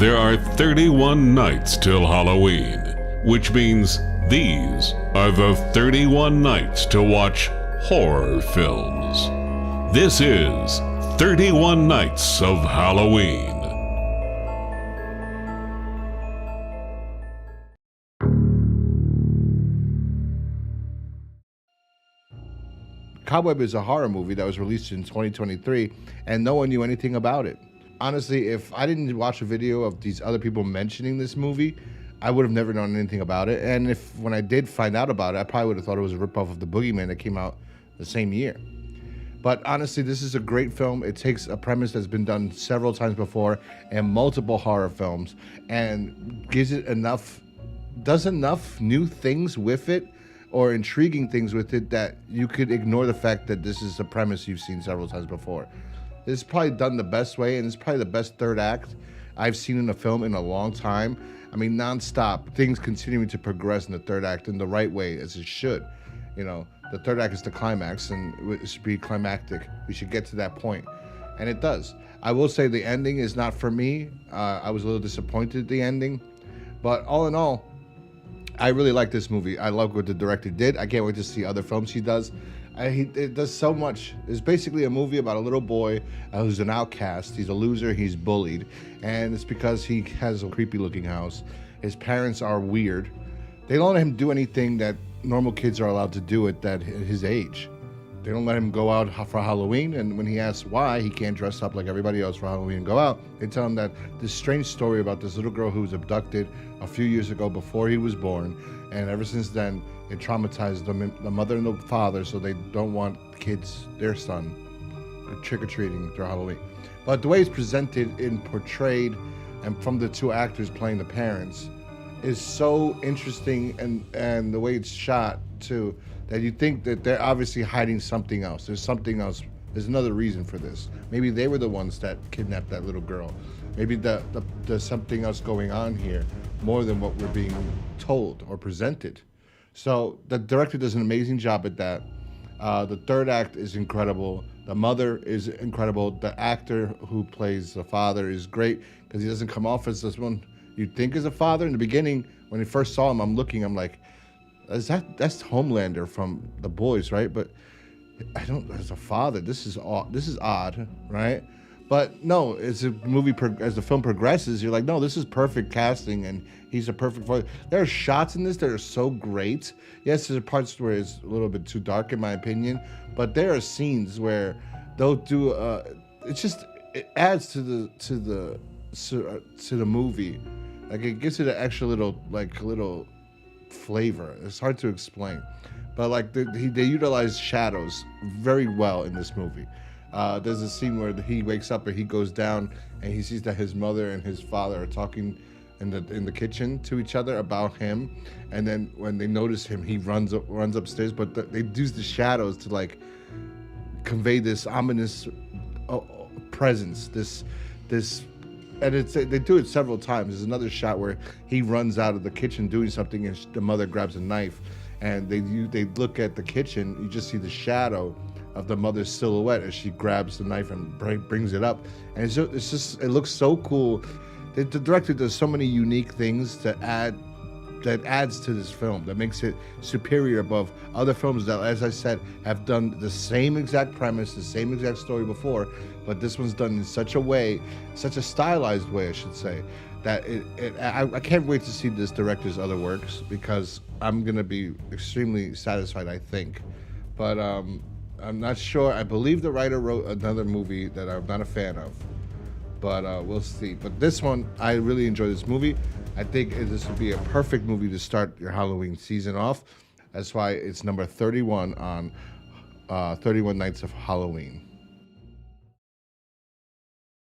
There are 31 nights till Halloween, which means these are the 31 nights to watch horror films. This is 31 Nights of Halloween. Cobweb is a horror movie that was released in 2023, and no one knew anything about it. Honestly, if I didn't watch a video of these other people mentioning this movie, I would have never known anything about it. And if when I did find out about it, I probably would have thought it was a ripoff of The Boogeyman that came out the same year. But honestly, this is a great film. It takes a premise that's been done several times before in multiple horror films and does enough new things with it or intriguing things with it that you could ignore the fact that this is a premise you've seen several times before. It's probably done the best way, and it's probably the best third act I've seen in a film in a long time. I mean, nonstop, things continuing to progress in the third act in the right way, as it should. You know, the third act is the climax, and it should be climactic. We should get to that point, and it does. I will say the ending is not for me. I was a little disappointed at the ending, but all in all, I really like this movie. I love what the director did. I can't wait to see other films he does. It does so much. It's basically a movie about a little boy who's an outcast. He's a loser. He's bullied. And it's because he has a creepy looking house. His parents are weird. They don't let him do anything that normal kids are allowed to do at his age. They don't let him go out for Halloween. And when he asks why he can't dress up like everybody else for Halloween and go out, they tell him that this strange story about this little girl who was abducted a few years ago before he was born. And ever since then, it traumatized the mother and the father, so they don't want kids, their son, trick-or-treating through Halloween. But the way it's presented and portrayed, and from the two actors playing the parents, is so interesting, and the way it's shot, too, that you think that they're obviously hiding something else. There's something else. There's another reason for this. Maybe they were the ones that kidnapped that little girl. Maybe there's something else going on here, more than what we're being told or presented. So the director does an amazing job at that. The third act is incredible. The mother is incredible. The actor who plays the father is great because he doesn't come off as this one you'd think is a father. In the beginning, when I first saw him, I'm like, that's Homelander from The Boys, right? But I don't, as a father, this is odd, right? But no, as the film progresses, you're like, no, this is perfect casting, and he's a perfect voice. There are shots in this that are so great. Yes, there's parts where it's a little bit too dark, in my opinion, but there are scenes where they'll do. It adds to the movie, like it gives it an extra little flavor. It's hard to explain, but like they utilize shadows very well in this movie. There's a scene where he wakes up and he goes down and he sees that his mother and his father are talking in the kitchen to each other about him, and then when they notice him, he runs upstairs. But they use the shadows to like convey this ominous presence. This, and they do it several times. There's another shot where he runs out of the kitchen doing something, and the mother grabs a knife, and they look at the kitchen. You just see the shadow of the mother's silhouette as she grabs the knife and brings it up, and it looks so cool. The director does so many unique things that adds to this film, that makes it superior above other films that, as I said, have done the same exact premise, the same exact story before, but this one's done in such a stylized way, I should say, that I can't wait to see this director's other works, because I'm gonna be extremely satisfied, I think. But I'm not sure. I believe the writer wrote another movie that I'm not a fan of, but we'll see. But this one, I really enjoy this movie. I think this would be a perfect movie to start your Halloween season off. That's why it's number 31 on 31 Nights of Halloween.